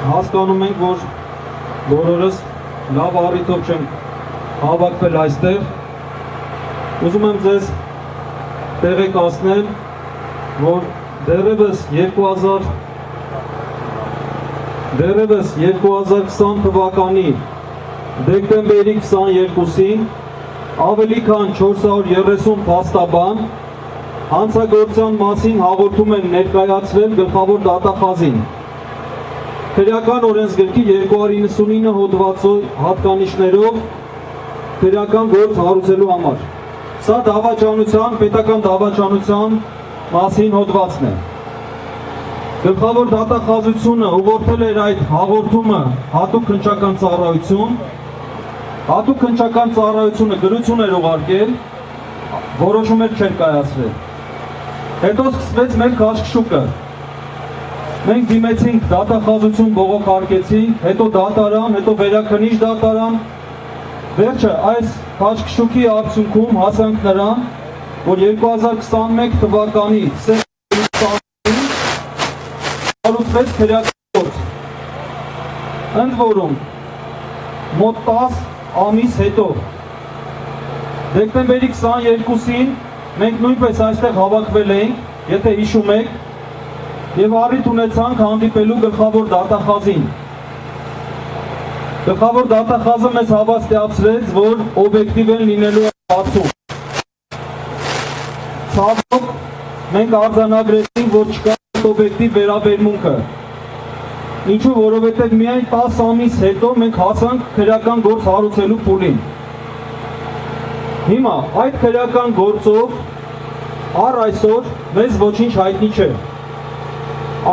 Հասկանում ենք, որ բոլորս լավ առիթով չենք հավաքվել այստեղ։ Ուզում եմ ձեզ տեղեկացնել, որ դեռևս 2020 թվականի դեկտեմբերի 22-ին ավելի քան 430 փաստաբան հանցագործության մասին հաղորդում են ներկայացրել գլխավոր դատախազին։ Քրեական օրենսգրքի 299 հոդվածի հատկանիշներով քրեական գործ հարուցելու համար։ Սա դավաճանության, պետական դավաճանության մասին հոդվածն է։ Գլխավոր դատախազությունը ուղղորդել էր այդ հաղորդումը հատուկ քննչական ծառայություն։ Հատուկ քննչական ծառայությունը գրություն էր ուղարկել, որոշումներ չէր կայացրել։ Հետո սկսվեց մեր քաշքշուկը։ Մենք դիմեցինք դատախազություն բողոքարկեցինք, հետո դատարան, հետո վերաքննիչ դատարան։ Վերջը այս քաշքշուկի արդյունքում հասանք նրան, որ 2021 թվականի հարուցվեց քրեական գործ։ Ընդ որում, մոտ 10 ամիս հետո, դեկտեմբերի 22-ին մենք նույնպես այստեղ հավաքվել էինք, եթե հիշում եք, և առիթ ունեցանք հանդիպելու գլխավոր դատախազին։ Գլխավոր դատախազը մեզ հավաստիացրեց, որ օբյեկտիվ են լինելու հարցում։ Ցավոք, մենք արձանագրեցինք, որ չկա օբյեկտիվ վերաբերմունքը։ Ինչու, որովհետև միայն 10 ամիս հետո մենք հասանք քրեական գործ հարուցելու փուլին։ Հիմա այդ քրեական գործով առ այսօր մեզ ոչինչ հայտնի չէ։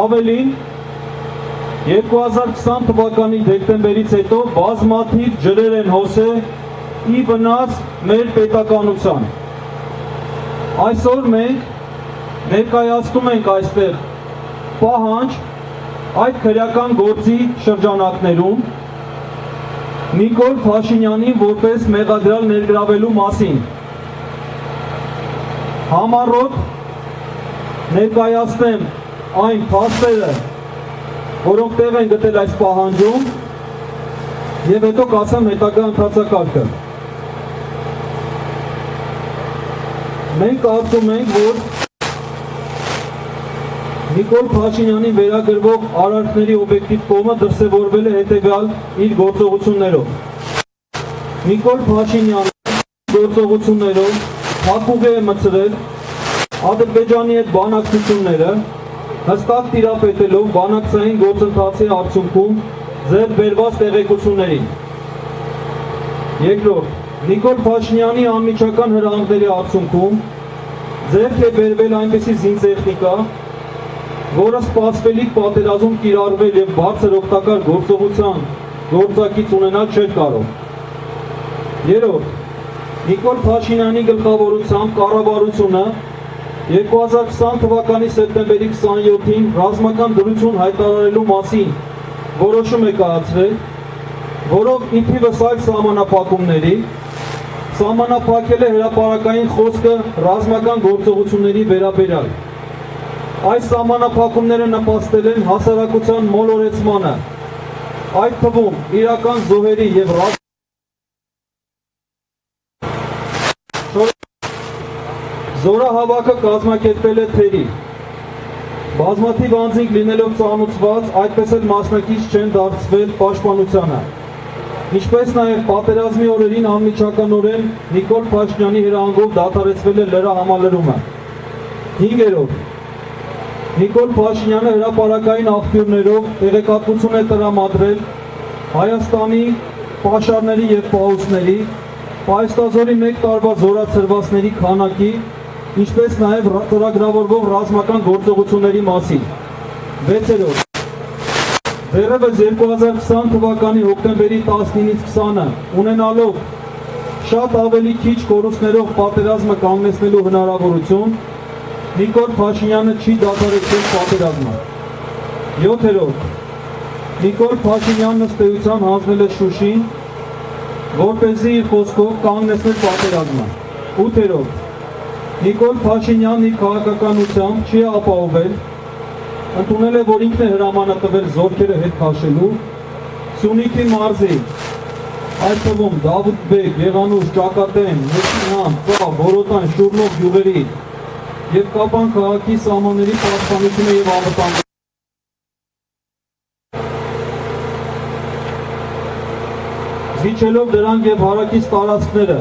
Ավելին, 2020 թվականի դեկտեմբերից հետո բազմաթիվ ջրեր են հոսել ի վնաս մեր պետականության։ Այսօր մենք ներկայացնում ենք այստեղ պահանջ այդ քրեական գործի շրջանակներում Նիկոլ Փաշինյանին որպես մեղադրյալ ներգրավելու մասին։ Համառոտ ներկայացնեմ այն փաստերը, որոնք տեղ են գտել այս պահանջում, և հետո կասեմ հետագա ընթացակարգը։ Մենք կարծում ենք, որ Նիկոլ Փաշինյանի վերագրվող արարքների օբյեկտիվ կողմը դրսևորվել է հետևյալ իր գործողություններով։ Նիկոլ Փաշինյանը գործողություններով փակուղի է մտցրել Ադրբեջանի հետ բանակցությունները, հստակ տիրապետելով բանակցային գործընթացի արդյունքում ձեռք բերված տեղեկություններին։ Երկրորդ, Նիկոլ Փաշինյանի անմիջական հրահանգների արդյունքում ձեռք է բերվել այնպիսի զինտեխնիկա, որը սպասվելիք պատերազմ կիրառվել և բարձր օգտակար գործողության գործակից ունենալ չէր կարող։ Երրորդ, Նիկոլ Փաշինյանի գլխավորությամբ կառավարությունը 2020 թվականի սեպտեմբերի 27-ին ռազմական դրություն հայտարարելու մասին որոշում է կայացրել, որով ի թիվս այլ սահմանափակումների սահմանափակել է հրապարակային խոսքը ռազմական գործողությունների վերաբերյալ։ Այս սահմանափակումները նպաստել են հասարակության մոլորեցմանը, այդ թվում իրական զոհերի և զորահավաքը կազմակերպել է թերի։ Բազմաթիվ անձինք լինելով ծանուցված, այդպես էլ մասնակից չեն դարձվել պաշտպանությանը։ Ինչպես նաև պատերազմի օրերին անմիջականորեն Նիկոլ Փաշինյանի հրահանգով դադարեցվել է լրահամալրումը։ Հինգերորդ, Նիկոլ Փաշինյանը հրապարակային աղբյուրներով տեղեկատվություն է տրամադրել Հայաստանի պաշարների և պահուստների, պահեստազորի 1 տարվա զորացրվածների քանակի, ինչպես նաև ծրագրավորվող ռազմական գործողությունների մասին։ Վեցերորդ, դեռևս 2020 թվականի հոկտեմբերի 19-ից 20-ը ունենալով շատ ավելի քիչ կորուստներով պատերազմը կանգնեցնելու հնարավորություն, Նիկոլ Փաշինյանը չի դադարեցրել պատերազմը։ 7-րդ, Նիկոլ Փաշինյանն ըստ էության հանձնել է Շուշին, որպեսզի իր խոսքով կանգնեցնել պատերազմը։ 8-րդ, Նիկոլ Փաշինյանն իր քաղաքականությամբ չի ապահովել ընդունել է, որ ինքն է հրամանը տվել զորքերը հետ քաշելու Սյունիքի մարզի, այդ թվում Դավութ Բեկ, Եղանուշ, Ճակատեն, Մեծինհամ, Ծավ, Բորոտան, Շուրնով գյուղերի և Կապան քաղաքի սահմանների պաշտպանությունը և անվտանգությունը։ Զիջելով դրանք և հարակից տարածքները,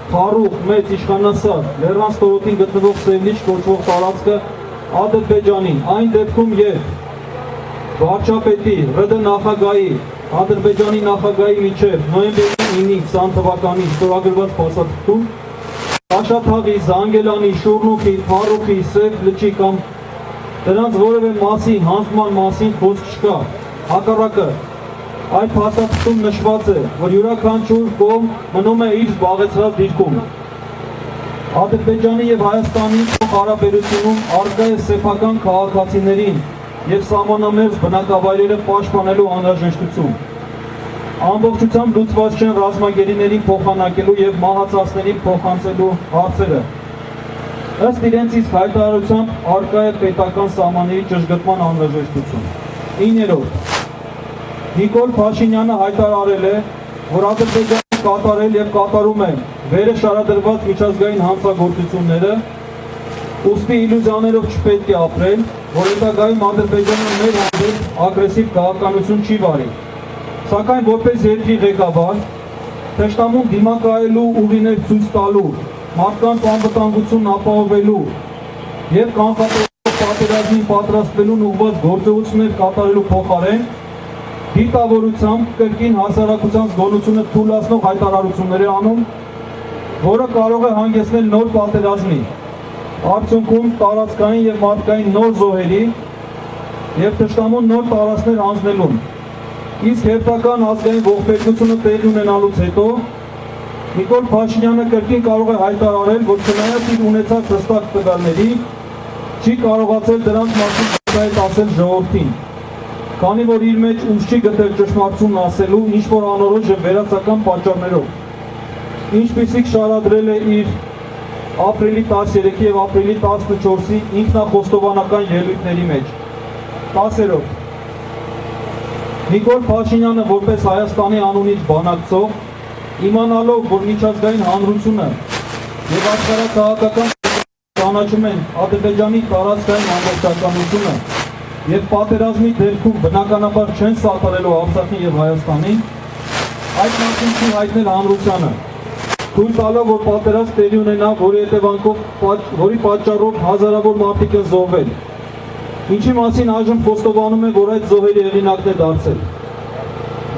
Խարուխ, Մեծ, Իշխանասար, Լեռան ստորոտին գտնվող Սևլիչ կոչվող տարածքը Ադրբեջանին, այն դեպքում երբ վարչապետի, ՌԴ նախագահի, Ադրբեջանի նախագահի միջև նոյեմբերի 9-20 թվականի ստորագրված փաստաթղթում Աշաթաղի, Զանգելանի, Շուրնուխի, Խարուխի, Սև լճի կամ դրանց որևէ մասի հանձնման մասին խոսք չկա, հակառակը այդ փաստաթղթում նշված է, որ յուրաքանչյուր կողմ մնում է իր զբաղեցրած դիրքում։ Ադրբեջանի և Հայաստանի հարաբերությունում առկա է սեփական քաղաքացիներին և սահմանամերձ բնակավայրերը պաշտպանելու անհրաժեշտություն։ Ամբողջությամբ լուծված չեն ռազմագերիներին փոխանակելու և մահացածներին փոխանցելու հարցերը։ Ըստ իրենցից հայտարարությամբ առկա է պետական սահմանների ճշգրտման անհրաժեշտություն։ 9-րդ Նիկոլ Փաշինյանը հայտարարել է, որ Ադրբեջանը կատարել և կատարում է վերը շարադրված միջազգային հանցագործությունները, ուստի իլյուզիաներով չպետք է ապրել, որ հետագայում Ադրբեջանը մեր հանդեպ ագրեսիվ քաղաքականություն չի վարի։ Սակայն որպես երկրի ղեկավար, թշնամուն դիմակայելու ուղիներ ցույց տալու, մարդկանց անվտանգությունն ապահովելու և կանխատեսվող պատերազմին պատրաստվելուն ուղղված գործողություններ կատարելու փոխարեն դիտավորությամբ կրկին հասարակության զգոնությունը թույլատնող հայտարարություններ է անում, որը կարող է հանգեցնել նոր պատերազմի, արդյունքում տարածքային և մարդկային նոր զոհերի և թշնամուն նոր տարածքներ հանձնելուն։ Իսկ հերթական ազգային ողբերգությունը տեղի ունենալուց հետո Նիկոլ Փաշինյանը կրկին կարող է հայտարարել, որ չնայած իր ունեցած հստակ տվյալների, չի կարողացել դրանց մասին ասել ժողովրդին, քանի որ իր մեջ ուժ չի գտել ճշմարտությունն ասելու ինչ-որ անորոշ և վերացական պատճառներով, ինչպիսիք շարադրել է իր ապրիլի 13 և ապրիլի 14-ի ինքնախոստովանական ելույթների մեջ։ 10-րդ Նիկոլ Փաշինյանը որպես Հայաստանի անունից բանակցող, իմանալով, որ միջազգային հանրությունը և աշխարհաքաղաքական ճանաչում են Ադրբեջանի տարածքային ամբողջականությունը և պատերազմի դեպքում բնականաբար չեն սատարելու Արցախին և Հայաստանին, այդ մասին չի հայտնել հանրությանը, թույլ տալով, որ պատերազմ տեղի ունենա, որի պատճառով հազարավոր մարդիկ են զոհվել, ինչի մասին այժմ խոստովանում է, որ այդ զոհերի հեղինակն է դարձել։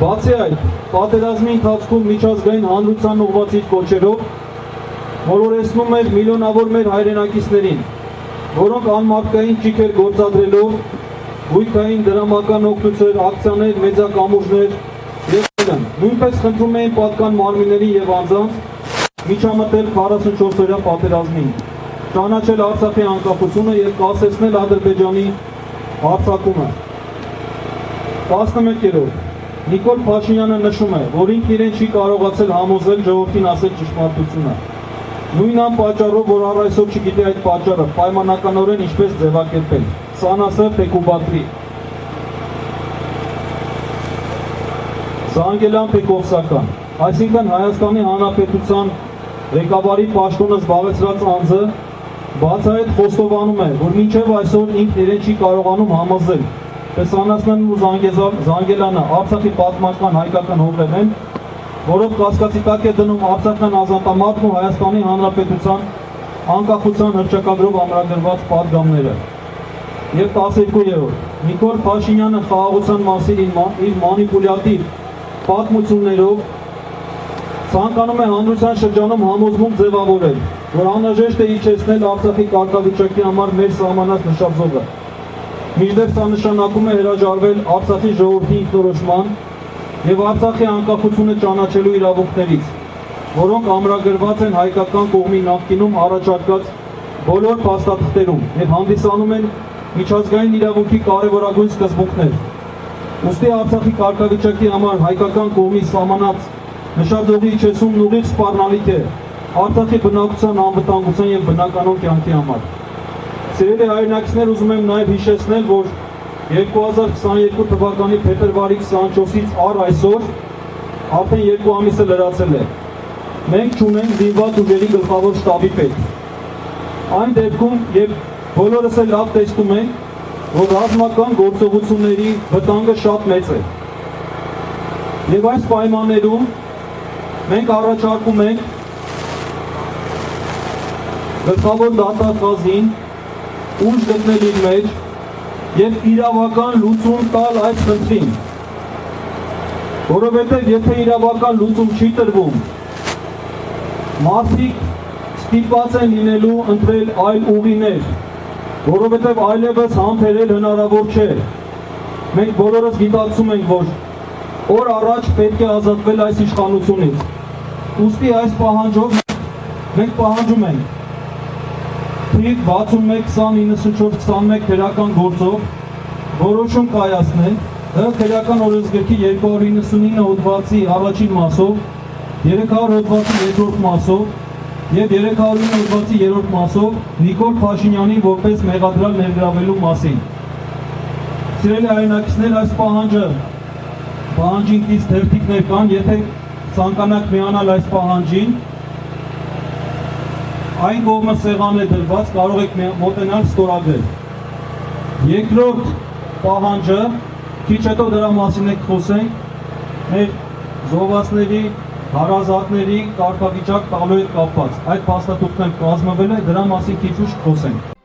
Բացի այդ, պատերազմի ընթացքում միջազգային հանրության ուղղված իր կոչերով մոլորեցնում էր միլիոնավոր մեր հայրենակիցներին, որոնք անմարդկային ճիգեր գործադրելով գույքային դրամական օգնություններ, ակցիաներ, մեծակամուրջներ և այլն, նույնպես խնդրում էին պատկան մարմիններին և անձանց միջամտել 44-օրյա պատերազմին, ճանաչել Արցախի անկախությունը և կասեցնել Ադրբեջանի հարձակումը։ 11-րդ Նիկոլ Փաշինյանը նշում է, որ ինքն իրեն չի կարողացել համոզել ժողովրդին ասել ճշմարտությունը։ Նույն անպատճառով, որ առ այսօր չգիտի այդ պատճառը պայմանականորեն ինչպես ձևակերպել։ Սանասը Պեկուբատրի Զանգելան Պեկովսական, այսինքն Հայաստանի Հանրապետության ղեկավարի պաշտոնը զբաղեցրած անձը բացահայտ խոստովանում է, որ մինչև այսօր ինքն իրեն չի կարողանում համոզել, թե Սանասն ու Զանգելանը Արցախի պատմական հայկական հողեր են, որով կասկածի տակ է դնում Արցախյան ազատամարտն ու Հայաստանի Հանրապետության անկախության հռչակագրով ամրագրված պատգամները։ Եվ 12-րդ Նիկոլ Փաշինյանը խաղաղության մասին իր մանիպուլյատիվ պատմություններով ցանկանում է հանրության շրջանում համոզմունք ձևավորել, որ անհրաժեշտ է իջեցնել Արցախի կարգավիճակի համար մեր սահմանած նշաձողը։ Մինչդեռ սա նշանակում է հրաժարվել Արցախի ժողովրդի ինքնորոշման և Արցախի անկախությունը ճանաչելու իրավունքներից, որոնք ամրագրված են հայկական կողմի նախկինում առաջարկած բոլոր փաստաթղթերում և հանդիսանում են միջազգային իրավունքի կարևորագույն սկզբունքներ։ Ուստի Արցախի կարգավիճակի համար հայկական կողմի սահմանած նշաձողի իջեցումն ուղիղ սպառնալիք է Արցախի բնակության անվտանգության և բնականոն կյանքի համար։ Սիրելի հայրենակիցներ, ուզում եմ նաև հիշեցնել, որ 2022 թվականի փետրվարի 24-ից առ այսօր արդեն 2 ամիսը լրացել է։ Մենք չունենք զինված ուժերի գլխավոր շտաբի պետ։ Այն դեպքում, երբ բոլորս էլ լավ տեսնում ենք, որ ռազմական գործողությունների վտանգը շատ մեծ է։ Եվ այս պայմաններում մենք առաջարկում ենք գլխավոր դատախազին ուժ գտնել իր մեջ և իրավական լուծում տալ այս խնդրին, որովհետև եթե իրավական լուծում չի տրվում, մարդիկ ստիպված են լինելու ընտրել այլ ուղիներ, որովհետև այլևս համբերել հնարավոր չէ։ Մենք բոլորս գիտակցում ենք, որ օր առաջ պետք է ազատվել այս իշխանությունից։ Ուստի այս պահանջով մենք պահանջում ենք թիվ 61-2094-21 քրեական գործով որոշում կայացնել ՀՀ քրեական օրենսգրքի 299 հոդվածի առաջին մասով, 300 հոդվածի երկրորդ մասով և 309 հոդվածի երրորդ մասով Նիկոլ Փաշինյանին որպես մեղադրյալ ներգրավելու մասին։ Սիրելի հայրենակիցներ, այս պահանջինքից թերթիկներ կան, եթե ցանկանաք միանալ այս պահանջին, այն կողմը սեղան է դրված, կարող եք մոտենալ ստորագրել։ Երկրորդ պահանջը, քիչ հետո դրա մասին եք խոսենք, մեր զոհվածների, հարազատների կարգավիճակ տալու հետ կապված։ Այդ փաստաթուղթն կազմվել է, դրա մասին քիչ ուշ խոսենք։